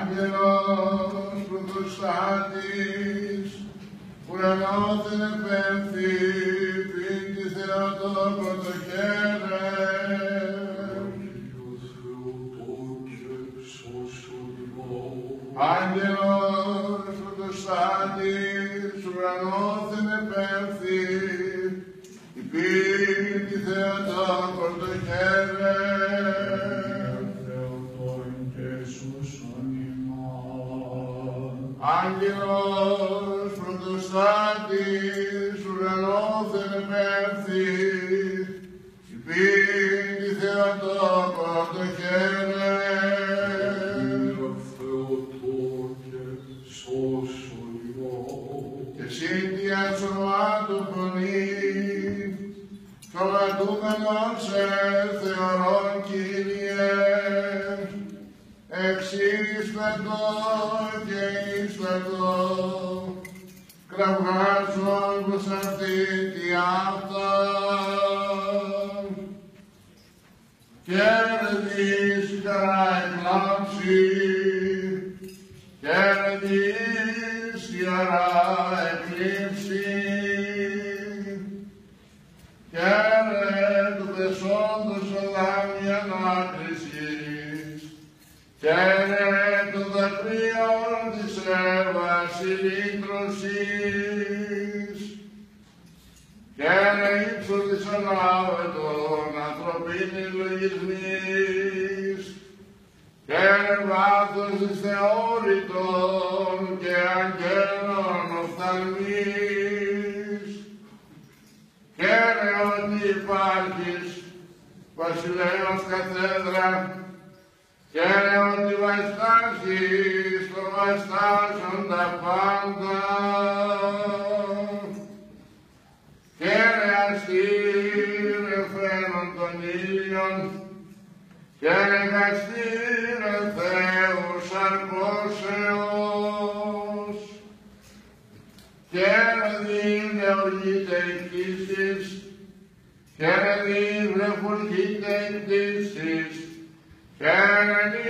Άγγελος πρωτοστάτης, ουρανόθεν επέμφθη, πίντη Θεοτόκο το χαίρε. Άγγελος πρωτοστάτης, ουρανόθεν επέμφθη, πίντη Θεοτόκο το χαίρε. Άγγελος πρωτοστάτης, ουρανόθεν επέμφθη, πίντη Θεοτόκο το χαίρε. Και σύντια σωμάτου φωνή, το λατούμενον σε θεωρών Κύριε, εξίσπετο και ίσπετο, κραυγάζον προς αυτήν τη αυτά. Κέρδης χαρά εκλάμψη, κέρδης χαρά εκλήψη, κέρδε του πεσόντος οδάμια ανάκρισης, κέρδε των δακρύων της Εύας ηλίκτρωσης, κέρδε ύψος της ανάβετων ανθρωπίνης λογισμής, κέρδε βάθος της θεώρητων και αγγέλων οφθαλμής, κέρδε ότι υπάρχεις βασιλέως καθέδρα, κέρδε ότι βαστάζεις το βαστάζοντα πάντα, κέρδε αστήρε φαίνον των ήλιων, κέρδε γαστήρε Θεούς αρκώσεως, κέρδε νεογείτε εκτίσεις, κέρδε βρεφουργείτε εκτίσεις, κέρδε